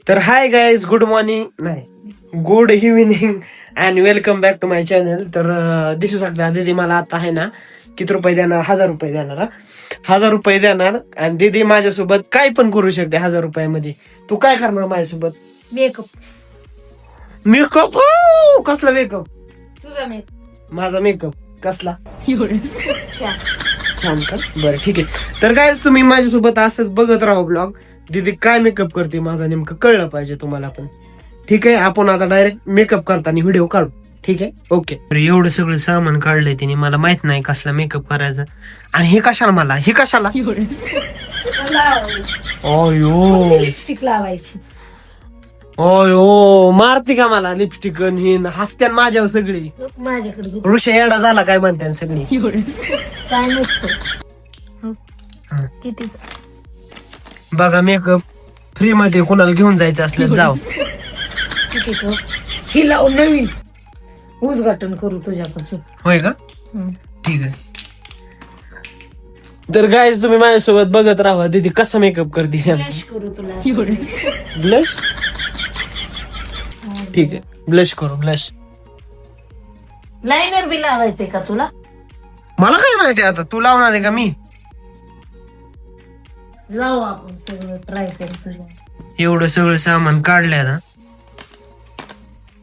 तर hi guys, good morning नाही good evening and welcome back to my channel. तर दिसू शकता दीदी मला आता आहे ना किती रुपये देणार, 1000 रुपये देणार. 1000 रुपये देणार आणि दीदी माझ्यासोबत काय पण करू शकते 1000 रुपयामध्ये. तू काय करणार माझ्यासोबत? मेकअप. मेकअप? कसला मेकअप? तुझा मेकअप. माझा मेकअप कसला? छान. छान का? बरं ठीक आहे. तर काय तुम्ही माझ्यासोबत असंच बघत राहा ब्लॉग. दीदी काय मेकअप करते माझा नेमकं कळलं पाहिजे तुम्हाला पण. ठीक आहे, आपण आता डायरेक्ट मेकअप करताना व्हिडिओ काढू. ठीक आहे, ओके. एवढं सगळं सामान काढलंय तिने, मला माहित नाही कसला मेकअप करायचा. आणि हे कशाला मला, हे कशाला? अयो लिपस्टिक लावायची. अयो मारती का मला लिपस्टिक? हसत्यान माझ्यावर सगळी. माझ्याकडे ऋषा येडा झाला काय म्हणते सगळी. काय नसतं. किती बघा मेकअप फ्री मध्ये कोणाला घेऊन जायचं असलं जाव. किती तो ही लावून नवीन उद्घाटन करू तुझ्यापासून. होय का? ठीक आहे. तर गाईज तुम्ही माझ्यासोबत बघत राहा दीदी कसा मेकअप करते. ब्लश करू तुला. ब्लश? ठीक आहे, ब्लश करू. ब्लश लायनर बी लावायचंय का तुला? मला काय माहिती, आता तू लावणार आहे का मी? लावू आपण सगळं ट्राय करू तुझ्या. एवढं सगळं सामान काढलंय ना.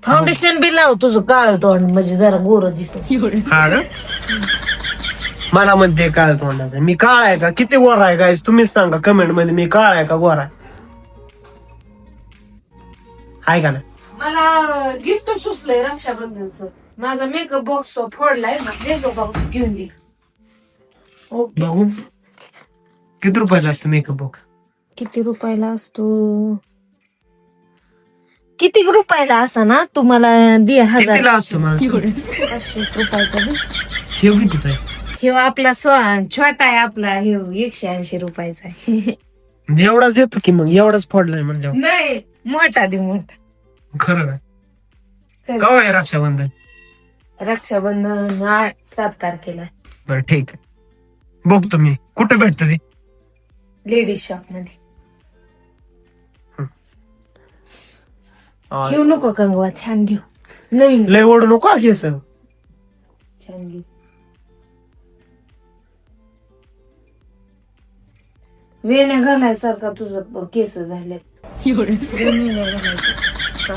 फाउंडेशन बी लाव तुझं काळ तोंड म्हणजे जरा गोर दिसत. हा का? मला म्हणते काळ तोंडाचं. मी काळ आहे का? किती गोरा आहे गाईज तुम्हीच सांगा कमेंट मध्ये, मी काळ आहे का गोरा आहे का ना? मला गिफ्ट सुचलंय रक्षाबंधनचं. माझा मेकअप बॉक्स फोडलाय ना, मेकअप बॉक्स घेऊन दे. बघू किती रुपयाला असतो मेकअप बॉक्स? किती रुपयाला असतो? किती रुपयाला असा ना तुम्हाला दे. कितीला असतो मला सांग? 500 रुपयाचा बी. हे कितीचा आहे? हे आपला छोटा आहे आपला, हे 180 रुपयाचा आहे. एवढाच देतो की मग, एवढाच फोडलाय म्हणजे. नाही मोठा दे, मोठा. खरं काय? केव्हा आहे रक्षाबंधन? रक्षाबंधन 7 तारखेला. बरं ठीक आहे, बघतो मी. कुठे भेटत ते? लेडीज शॉप मध्ये. घेऊ नको कंगवा, छान घेऊ. नवीन लय ओढू नको केस. छान घेऊ. वेण्या घालायसारखा तुझं केस झालेत. 2 वेण्या घालायच्या.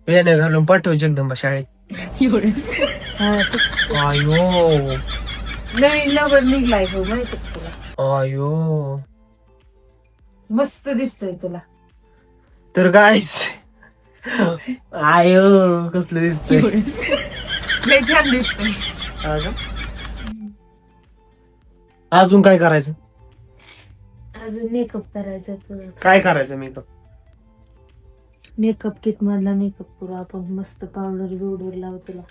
वेण्या घालून पाठव जगदंबा शाळेत. हा, तसं. आयो नवीन लवकर निघलाय तो, माहिती का तुला? आयो. मस्त दिसतोय तुला. तर गाईस आयो कसलं दिसतंय. लय छान दिसतोय. हा का? अजून काय करायचं? अजून मेकअप करायचा तुला. काय करायचं मेकअप? मेकअप किट मधला मेकअप करू आपण. मस्त पावडर बिवडर लावू तुला.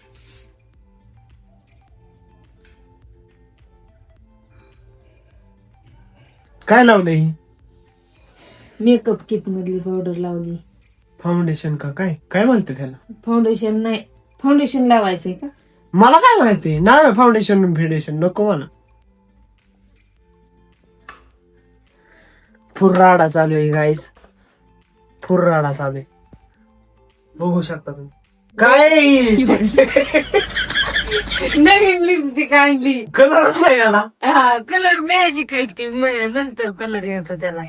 काय लावलंय? मेकअप किट मधली पावडर लावली. फाउंडेशन का काय? काय म्हणते त्याला? फाउंडेशन नाही, फाउंडेशन लावायचंय का? मला काय माहिती नाही. फाउंडेशन फिडेशन नको मला. फुर्राडा चालू आहे गाईस, फुर्राडा चालू आहे. बघू शकता तुम्ही. काय नवीन लिपस्टिक आणली. कलरच नाही आला. कलर मॅजिक आहे ती, नंतर कलर येतो त्याला.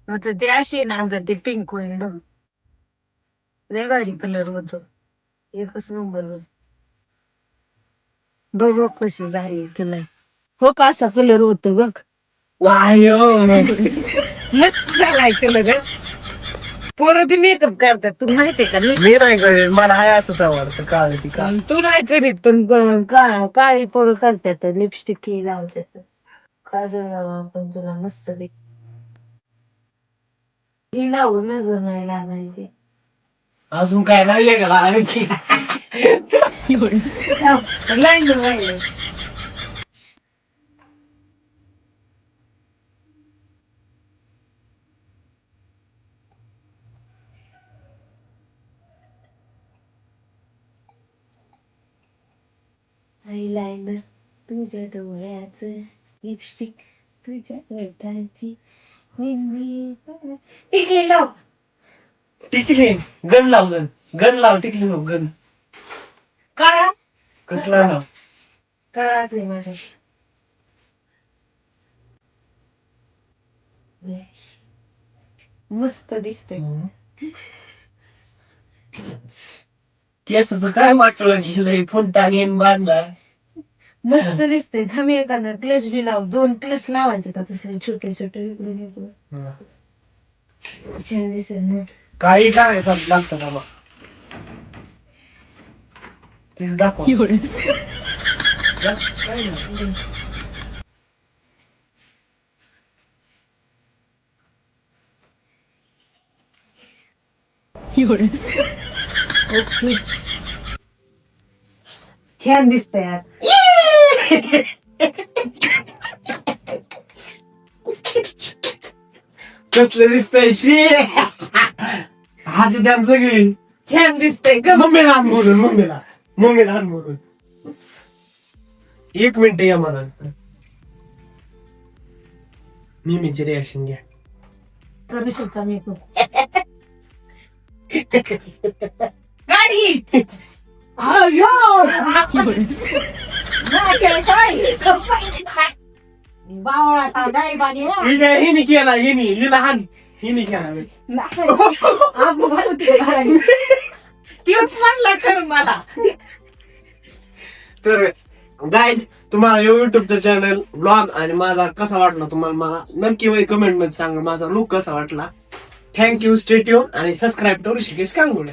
आता ते असे ना, आता ते पिंक होईल बघ. लय भारी कलर होतो, एकच नंबर. बघ कशी झाली कलर. हो का, असा कलर होतो बघ. वायो मस्त झालाय कलर. पोरं बी मेकअप करतात, तू माहितीये का? मी नाही करेल, मला हाय असंच आवडतं काळ ती काळ. तू नाही करीत, पण काळी पोरं करतात. लिपस्टिक ही लावतात. काजळ लावा पण तुला मस्त ही लावू, नजर नाही लागायची. अजून काय लागले का? लाईन राहिले. आयलाइनर तुझ्या डोळ्याचं, लिपस्टिक तुझ्या ओठांची, मेहंदी टिकली लाव. टिकली गन लाव गन गन लाव टिकली लाव गन काळा कसला लाव काळाच आहे माझ्या. मस्त दिसतंय. केसाचं काय वाटलं गेलंय फोनता घेऊन बांधला मस्त दिसतंय. थांब एखादा क्लच बी लाव. 2 क्लच लावायचे का तसले छोटे छोटे इकडून इकडून. छान दिसेल ना. काही टाकायचं लागतं का मग तीच दाखव काय नाही. ओके छान दिसतंय यार. कसलं दिसतंय शी हासी द्या सगळी छान दिसतंय ग. मम्मीला हान बोलून मम्मीला हान बोलून 1 मिनिट या मला मिमीची रिॲक्शन घ्या. करू शकता मी पण. गाडी बावळा डायबाने हिने केला हिला हान हिने केला तीच म्हणला कर मला. तर गाईज तुम्हाला युट्यूबचं चॅनल ब्लॉग आणि माझा कसा वाटला तुम्हाला मला नक्की कमेंट मध्ये सांगा माझा लुक कसा वाटला. थँक्यू स्टे ट्यून आणि सबस्क्राईब टू ऋषिकेश कांगुळे.